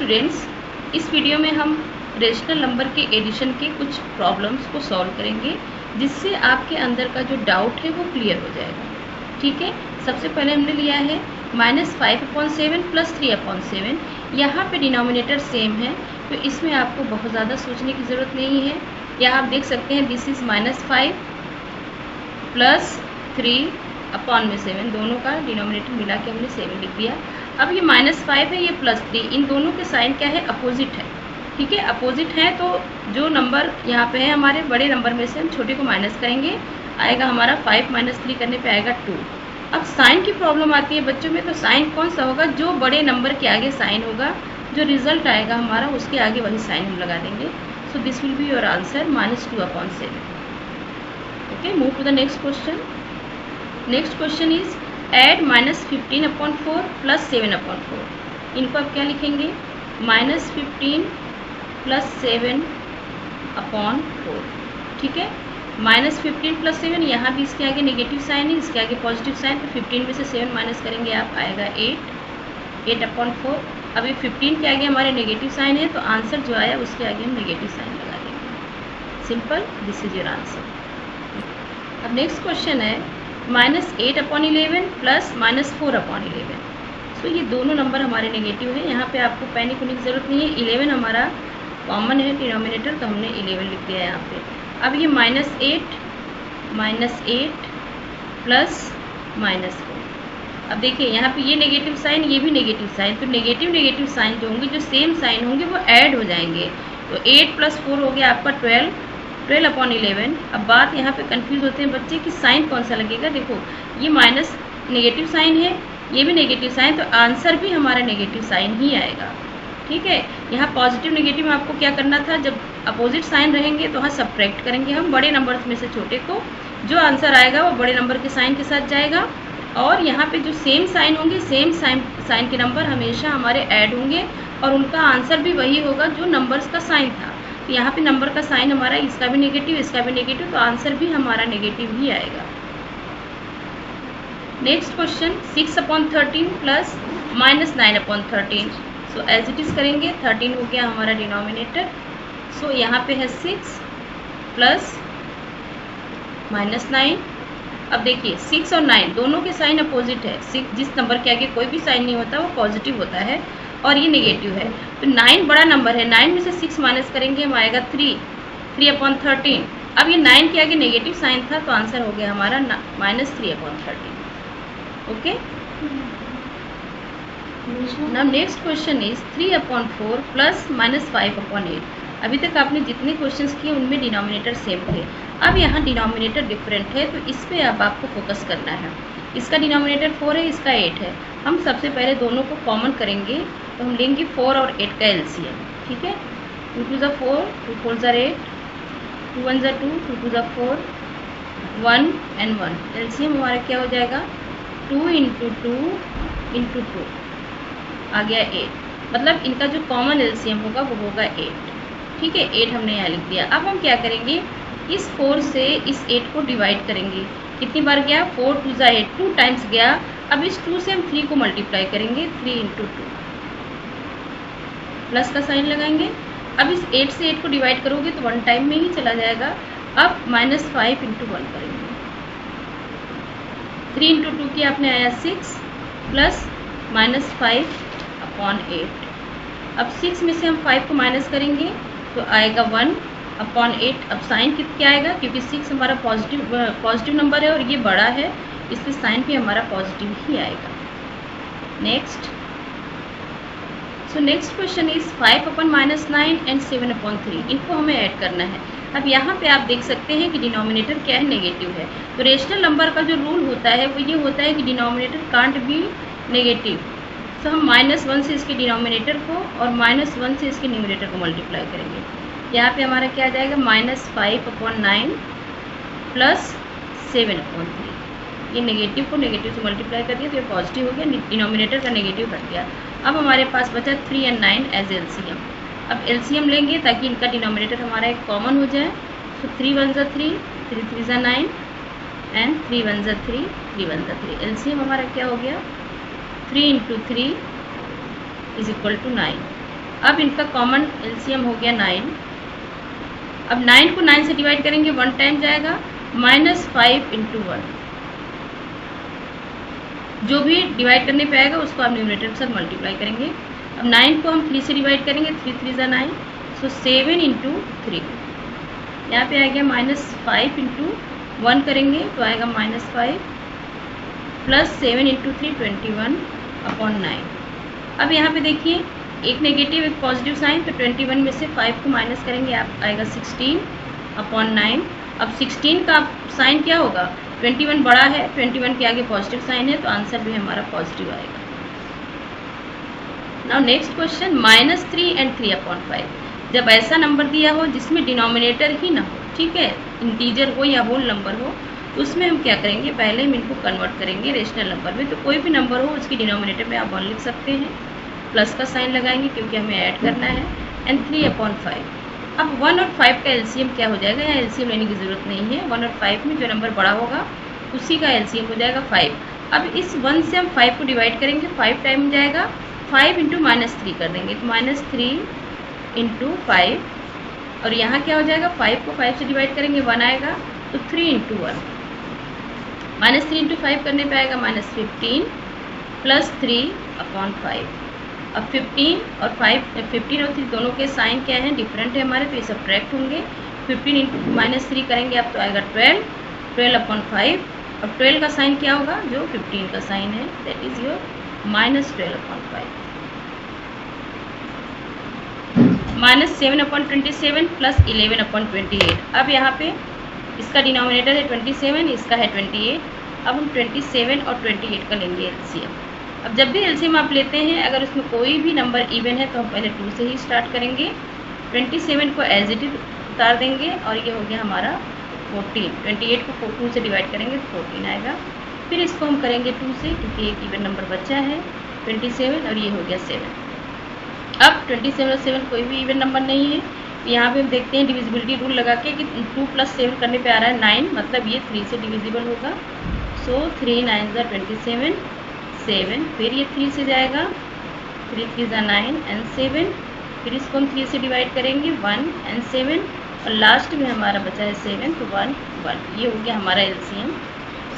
Students, इस video में हम रेशनल नंबर के एडिशन के कुछ प्रॉब्लम्स को सॉल्व करेंगे, जिससे आपके अंदर का जो डाउट है वो क्लियर हो जाएगा। ठीक है, सबसे पहले हमने लिया है -5/7 + 3/7। यहाँ पे डिनोमिनेटर सेम है, तो इसमें आपको बहुत ज़्यादा सोचने की ज़रूरत नहीं है। यहाँ आप देख सकते हैं दिस इज़ -5 + 3/7, दोनों का डिनोमिनेटर मिला के हमने 7 लिख दिया। अब ये -5 है, ये +3, इन दोनों के साइन क्या है, अपोजिट है। ठीक है, अपोजिट है तो जो नंबर यहाँ पे है हमारे बड़े नंबर में से हम छोटे को माइनस करेंगे, आएगा हमारा 5 - 3 करने पे आएगा 2। अब साइन की प्रॉब्लम आती है बच्चों में, तो साइन कौन सा होगा, जो बड़े नंबर के आगे साइन होगा, जो रिजल्ट आएगा हमारा उसके आगे वही साइन हम लगा देंगे। So this will be your answer -2/7। Okay, move to the next question. Next question is add -15/4 + 7/4। इनको आप क्या लिखेंगे, -15 + 7/4। ठीक है, -15 + 7, यहाँ भी इसके आगे नेगेटिव साइन है, इसके आगे पॉजिटिव साइन, तो 15 में से 7 माइनस करेंगे आप, आएगा 8/4। अब ये 15 के आगे हमारे नेगेटिव साइन है, तो आंसर जो आया उसके आगे हम नेगेटिव साइन लगा देंगे। Simple, this is your answer. अब नेक्स्ट क्वेश्चन है -8/11 + -4/11। सो ये दोनों नंबर हमारे नेगेटिव है। यहाँ पे आपको पैनिक होने की ज़रूरत नहीं है, 11 हमारा कॉमन है डिनोमिनेटर, तो हमने 11 लिख दिया है यहाँ पे। अब ये -8 + -4। अब देखिए यहाँ पे ये नेगेटिव साइन, ये भी नेगेटिव साइन, तो नेगेटिव साइन जो होंगे, जो सेम साइन होंगे वो ऐड हो जाएंगे। तो 8 + 4 हो गया आपका 12/11। अब बात यहाँ पे कंफ्यूज होते हैं बच्चे कि साइन कौन सा लगेगा। देखो ये माइनस नेगेटिव साइन है, ये भी नेगेटिव साइन, तो आंसर भी हमारा नेगेटिव साइन ही आएगा। ठीक है, यहाँ पॉजिटिव नेगेटिव में आपको क्या करना था, जब अपोजिट साइन रहेंगे तो हाँ सब्ट्रैक्ट करेंगे हम बड़े नंबर में से छोटे को, जो आंसर आएगा वो बड़े नंबर के साइन के साथ जाएगा। और यहाँ पे जो सेम साइन होंगे, सेम साइन के नंबर हमेशा हमारे ऐड होंगे और उनका आंसर भी वही होगा जो नंबर्स का साइन था। तो यहाँ पे नंबर का साइन हमारा इसका भी नेगेटिव, इसका भी नेगेटिव, तो आंसर भी हमारा नेगेटिव ही आएगा। Next question 6/13 + -9/13। So as it is करेंगे, 13 हो गया हमारा डिनोमिनेटर। सो यहाँ पे है 6 + -9। अब देखिए 6 और 9 दोनों के साइन अपोजिट है। 6 जिस नंबर के आगे कोई भी साइन नहीं होता वो पॉजिटिव होता है और ये नेगेटिव है। तो 9 बड़ा नंबर है, 9 में से 6 माइनस करेंगे हम, आएगा 3/13। अब ये 9 के आगे नेगेटिव साइन था, तो आंसर हो गया हमारा -3/13। Okay, now next question is 3/4 + -5/8। अभी तक आपने जितने क्वेश्चंस किए उनमें डिनोमिनेटर सेम थे। अब यहाँ डिनोमिनेटर डिफरेंट है, तो इस पे अब आपको फोकस करना है। इसका डिनोमिनेटर 4 है, इसका 8 है। हम सबसे पहले दोनों को कॉमन करेंगे, तो हम लेंगे 4 और 8 का एलसीएम। ठीक है, 2 × 4, 2 × 4 8, 2 × 1 2, 2 × 4 1 and 1। एलसीएम हमारा क्या हो जाएगा, 2 × 2 × 2 आ गया 8। मतलब इनका जो कॉमन एलसीएम होगा वो होगा 8। ठीक है, 8 हमने यहाँ लिख दिया। अब हम क्या करेंगे, इस 4 से इस 8 को डिवाइड करेंगे। कितनी बार गया, 4 × 2 = 8, 2 टाइम्स गया। अब इस 2 से हम 3 को मल्टीप्लाई करेंगे, 3 × 2, प्लस का साइन लगाएंगे। अब इस 8 से 8 को डिवाइड करोगे तो 1 टाइम में ही चला जाएगा। अब -5 × 1 करेंगे, 3 × 2 किया आपने, आया 6 + -5/8। अब 6 में से हम 5 को माइनस करेंगे तो आएगा 1/8। अब साइन क्या आएगा, क्योंकि 6 हमारा पॉजिटिव नंबर है और ये बड़ा है, इसलिए साइन भी हमारा पॉजिटिव ही आएगा। Next, so next question is 5/9 and 7/3। इनको हमें ऐड करना है। अब यहाँ पे आप देख सकते हैं कि डिनोमिनेटर क्या है, नेगेटिव है। तो रेशनल नंबर का जो रूल होता है वो ये होता है कि डिनोमिनेटर कांट बी नेगेटिव। तो हम -1 से इसके डिनोमिनेटर को और -1 से इसके न्यूमरेटर को मल्टीप्लाई करेंगे। यहाँ पे हमारा क्या आ जाएगा, -5/9 + 7/3। ये नेगेटिव को नेगेटिव से मल्टीप्लाई कर दिया तो ये पॉजिटिव हो गया, डिनोमिनेटर का नेगेटिव हट गया। अब हमारे पास बचा 3 और 9 एज एलसीएम। अब एलसीएम लेंगे ताकि इनका डिनोमिनेटर हमारा एक कॉमन हो जाए। तो 3 × 1 = 3, 3 × 3 = 9 एंड 3 × 1 = 3, 3 × 1 = 3। एलसीएम हमारा क्या हो गया, 3 × 3 = 9। अब इनका कॉमन एलसीएम हो गया 9। अब 9 को 9 से डिवाइड करेंगे 1 टाइम जाएगा, -5 × 1। जो भी डिवाइड करने पे आएगा उसको आप न्यूमरेटर के साथ मल्टीप्लाई करेंगे। अब 9 को हम 3 से डिवाइड करेंगे, 3 3 = 9, सो 7 × 3। यहाँ पे आ गया -5 × 1 करेंगे तो आएगा -5 + 7 × 3 21/9। अब यहाँ पे देखिए एक नेगेटिव एक पॉजिटिव साइन, तो 21 में से 5 को माइनस करेंगे, आप आएगा 16/9। अब 16 का साइन क्या होगा, 21 बड़ा है, 21 के आगे पॉजिटिव साइन है, तो आंसर भी हमारा पॉजिटिव आएगा। Now next question, -3 and 3/5। जब ऐसा नंबर दिया हो जिसमें डिनोमिनेटर ही ना हो, ठीक है, इंटीजर हो या होल नंबर हो, उसमें हम क्या करेंगे, पहले हम इनको कन्वर्ट करेंगे रेशनल नंबर में। तो कोई भी नंबर हो उसकी डिनोमिनेटर में आप 1 लिख सकते हैं, प्लस का साइन लगाएंगे क्योंकि हमें ऐड करना है, एंड 3/5। अब 1 और 5 का एलसीएम क्या हो जाएगा, यहाँ एलसीएम लेने की ज़रूरत नहीं है। 1 और 5 में जो नंबर बड़ा होगा उसी का एलसीएम हो जाएगा 5। अब इस 1 से हम 5 को डिवाइड करेंगे, 5 टाइम जाएगा, 5 × -3 कर देंगे, तो -3 × 5। और यहाँ क्या हो जाएगा, 5 को 5 से डिवाइड करेंगे 1 आएगा, तो 3 × 1। -3 × 5 करने पे आएगा -15 + 3/5। अब 15 और 3 दोनों के साइन क्या हैं, डिफरेंट है हमारे, तो ये सब्ट्रैक्ट होंगे। 15 × -3 करेंगे आप तो आएगा 12/5। अब 12 का साइन क्या होगा, जो 15 का साइन है, दैट इज योर -12/5। -7/27 + 11/28। अब यहाँ पे इसका डिनोमिनेटर है 27, इसका है 28। अब हम 27 और 28 का लेंगे एलसीएम। अब जब भी एलसीएम आप लेते हैं, अगर उसमें कोई भी नंबर इवन है तो हम पहले 2 से ही स्टार्ट करेंगे। 27 को एज इट इज उतार देंगे और ये हो गया हमारा 14। 28 को 2 से डिवाइड करेंगे तो 14 आएगा। फिर इसको हम करेंगे 2 से, क्योंकि एक इवन नंबर बचा है 27, और ये हो गया 7। अब 27 और 7 कोई भी इवन नंबर नहीं है, यहाँ पे हम देखते हैं डिविजिबिलिटी रूल लगा के कि 2 + 7 करने पे आ रहा है 9, मतलब ये 3 से डिविजिबल होगा। सो 3 9 = 27, 7, फिर ये 3 से जाएगा, 3 3 = 9 and 7, फिर इसको हम 3 से डिवाइड करेंगे 1 and 7, और लास्ट में हमारा बचा है 7, तो 1 1। ये हो गया हमारा एलसीएम।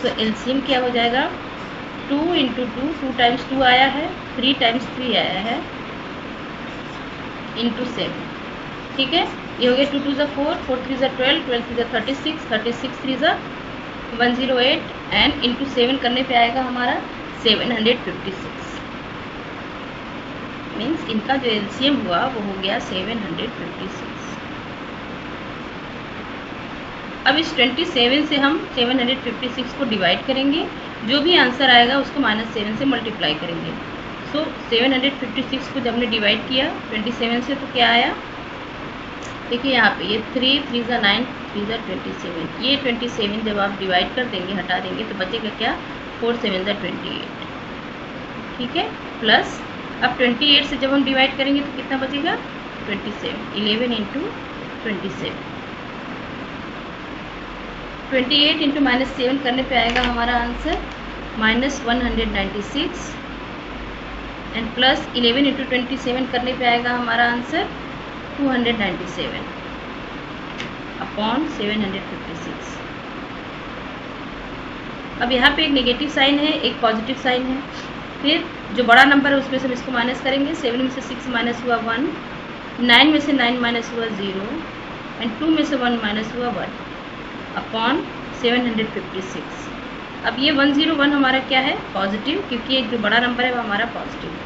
सो एलसीएम क्या हो जाएगा, 2 × 2, 2 टाइम्स 2 आया है, 3 टाइम्स 3 आया है, × 7, ठीक है। ये हो गया 2 2 = 4, 4 3 = 12, 12 3 = 36, 36 3 = 108, एंड × 7 करने पे आएगा हमारा 756। मीन्स इनका जो एलसीएम हुआ वो हो गया 756। अब इस 27 से हम 756 को डिवाइड करेंगे, जो भी आंसर आएगा उसको -7 से मल्टीप्लाई करेंगे। सो 756 को जब हमने डिवाइड किया 27 से, तो क्या आया, देखिए यहाँ पे ये 3 3 = 9, 3 = 27। ये 27 जब आप डिवाइड कर देंगे, हटा देंगे, तो बचेगा क्या, 4 7 = 28, ठीक है। प्लस अब 28 से जब हम डिवाइड करेंगे तो कितना बचेगा, 27, 11 × 27। 28 × -7 करने पे आएगा हमारा आंसर -196, एंड प्लस 11 × 27 करने पे आएगा हमारा आंसर 296/756। अब यहाँ पे एक नेगेटिव साइन है, एक पॉजिटिव साइन है। फिर जो बड़ा नंबर है उसमें से हम इसको माइनस करेंगे। 7 में से 6 माइनस हुआ 1, 9 में से 9 माइनस हुआ 0, एंड 2 में से 1 माइनस हुआ 1/756। अब ये 101 हमारा क्या है, पॉजिटिव, क्योंकि एक जो बड़ा नंबर है वो हमारा पॉजिटिव है।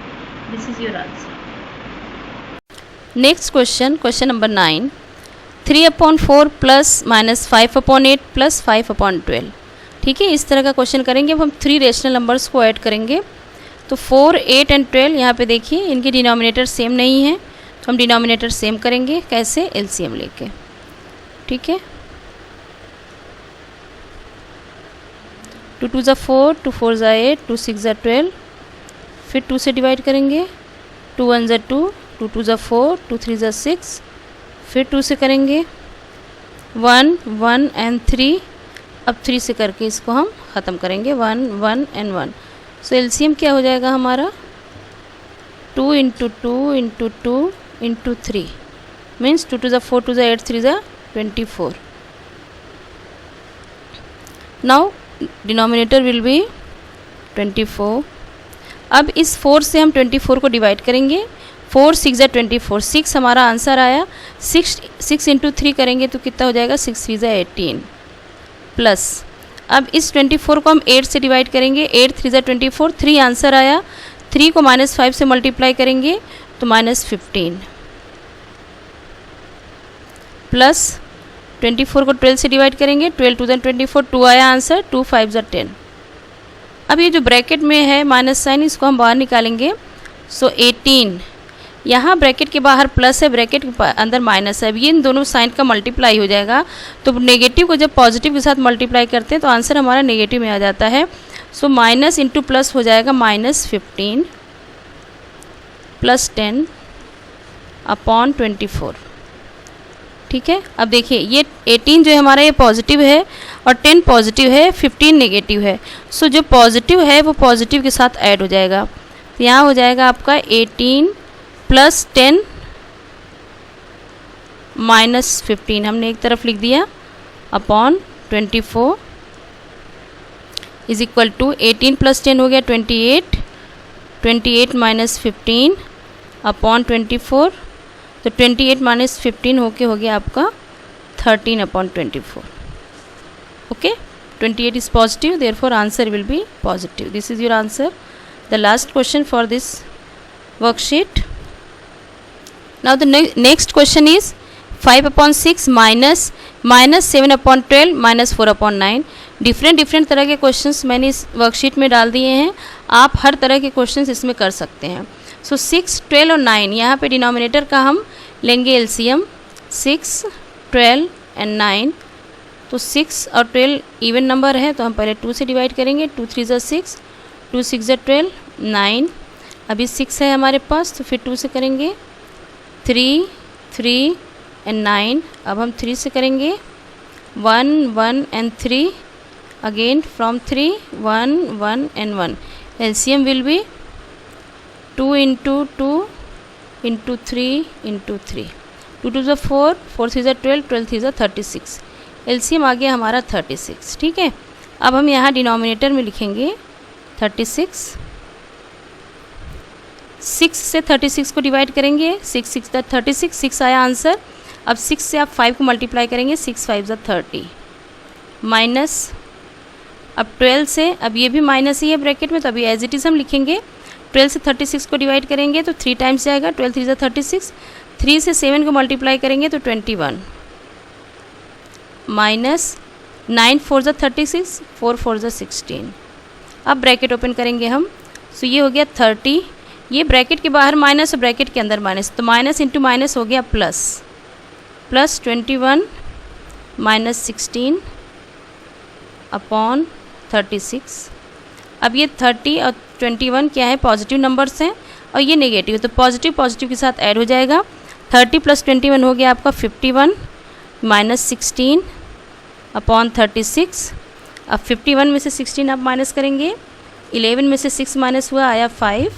This is your answer. Next question, question number 9, 3/4 + -5/8 + 5/12। ठीक है, इस तरह का क्वेश्चन करेंगे। अब हम 3 रेशनल नंबर्स को ऐड करेंगे। तो 4, 8 एंड 12 यहाँ पे देखिए इनके डिनोमिनेटर सेम नहीं है, तो हम डिनोमिनेटर सेम करेंगे। कैसे, एलसीएम लेके। ठीक है, 2 2 = 4, 2 4 = 8, 2 6 = 12, फिर 2 से डिवाइड करेंगे, 2 1 = 2, 2 2 = 4, 2 3 = 6, फिर 2 से करेंगे 1 1 एंड 3। अब 3 से करके इसको हम ख़त्म करेंगे, 1 1 एंड 1। सो एलसीएम क्या हो जाएगा हमारा, 2 × 2 × 2 into 3 means 2 to the 4 to the 8 3 the 24. Now denominator will be 24. अब इस 4 से हम 24 को डिवाइड करेंगे, 4 6 ज़ा 24, 6 हमारा आंसर आया। 6 इंटू 3 करेंगे तो कितना हो जाएगा, 6 3 ज़ा 18 प्लस, अब इस 24 को हम 8 से डिवाइड करेंगे, 8 3 ज़ा 24, 3 आंसर आया। 3 को -5 से मल्टीप्लाई करेंगे तो -15 प्लस 24 को 12 से डिवाइड करेंगे, 12 2 ज़ा 24, 2 आया आंसर, 2 5 ज़ा 10। अब ये जो ब्रैकेट में है माइनस साइन, इसको हम बाहर निकालेंगे। सो 18, यहाँ ब्रैकेट के बाहर प्लस है, ब्रैकेट के अंदर माइनस है। अब ये इन दोनों साइन का मल्टीप्लाई हो जाएगा, तो नेगेटिव को जब पॉजिटिव के साथ मल्टीप्लाई करते हैं तो आंसर हमारा नेगेटिव में आ जाता है। सो माइनस इंटू प्लस हो जाएगा -15 + 10 अपॉन 24। ठीक है, अब देखिए ये 18 जो है हमारा ये पॉजिटिव है और 10 पॉजिटिव है, 15 नेगेटिव है। सो जो पॉजिटिव है वो पॉजिटिव के साथ ऐड हो जाएगा, तो यहाँ हो जाएगा आपका 18 + 10 -15, हमने एक तरफ लिख दिया, अपॉन 24 इज इक्वल टू 18 + 10 हो गया 28, 28 - 15 अपॉन 24, तो 28 - 15 होके हो गया आपका 13 upon 24. Okay, 28 is positive, therefore answer will be positive. This is your answer. The last question for this worksheet. Now the next question is 5/6 minus 7/12 -4/9. Different तरह के questions मैंने इस वर्कशीट में डाल दिए हैं, आप हर तरह के क्वेश्चंस इसमें कर सकते हैं। सो 6, 12 और 9, यहाँ पे डिनोमिनेटर का हम लेंगे एलसीएम, 6, 12 एंड 9। तो 6 और 12 इवन नंबर है, तो हम पहले 2 से डिवाइड करेंगे, 2 3 ज़ा 6, 2 6 ज़ा 12, 9। अभी 6 है हमारे पास, तो फिर 2 से करेंगे, 3 3 एंड 9। अब हम 3 से करेंगे, 1 1 and 3, again from 3 1 1 and 1। LCM will be 2 into 2 into 3 into 3, 2 2 ज़ा 4, 4 3 ज़ा 12, 12 3 ज़ा 36। एलसीएम आ गया हमारा 36। ठीक है, अब हम यहाँ डिनोमिनेटर में लिखेंगे 36, 6 से 36 को डिवाइड करेंगे, 6 6 ज़ा 36, 6 आया आंसर। अब 6 से आप 5 को मल्टीप्लाई करेंगे, 6 5 ज़ा 30 माइनस, अब 12 से, अब ये भी माइनस ही है ब्रैकेट में, तो अभी एज इट इज़ हम लिखेंगे। 12 से 36 को डिवाइड करेंगे तो 3 टाइम्स जाएगा, 12 3 ज़ा 36, 3 से 7 को मल्टीप्लाई करेंगे तो 21 माइनस 9 4 ज़ा 36, 4 4 ज़ा 16। अब ब्रैकेट ओपन करेंगे हम, सो ये हो गया 30, ये ब्रैकेट के बाहर माइनस और ब्रैकेट के अंदर माइनस, तो माइनस इंटू माइनस हो गया प्लस, प्लस 21 माइनस 16 अपॉन 36। अब ये 30 और 21 क्या है, पॉजिटिव नंबर्स हैं और ये नेगेटिव, तो पॉजिटिव पॉजिटिव के साथ ऐड हो जाएगा। 30 + 21 हो गया आपका 51 माइनस 16 अपॉन 36। अब 51 में से 16 आप माइनस करेंगे, 11 में से 6 माइनस हुआ, आया 5,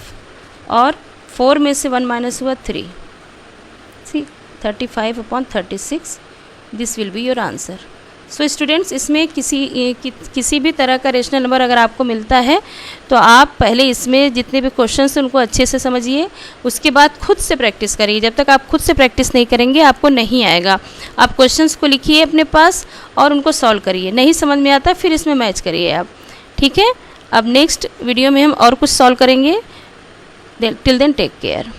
और 4 में से 1 माइनस हुआ 3। सी 35 upon 36, this will be your answer. So students, इसमें किसी भी तरह का रेशनल नंबर अगर आपको मिलता है तो आप पहले इसमें जितने भी क्वेश्चंस हैं उनको अच्छे से समझिए, उसके बाद खुद से प्रैक्टिस करिए। जब तक आप खुद से प्रैक्टिस नहीं करेंगे आपको नहीं आएगा। आप क्वेश्चंस को लिखिए अपने पास और उनको सॉल्व करिए, नहीं समझ में आता फिर इसमें मैच करिए आप। ठीक है, अब नेक्स्ट वीडियो में हम और कुछ सॉल्व करेंगे। Till then take care.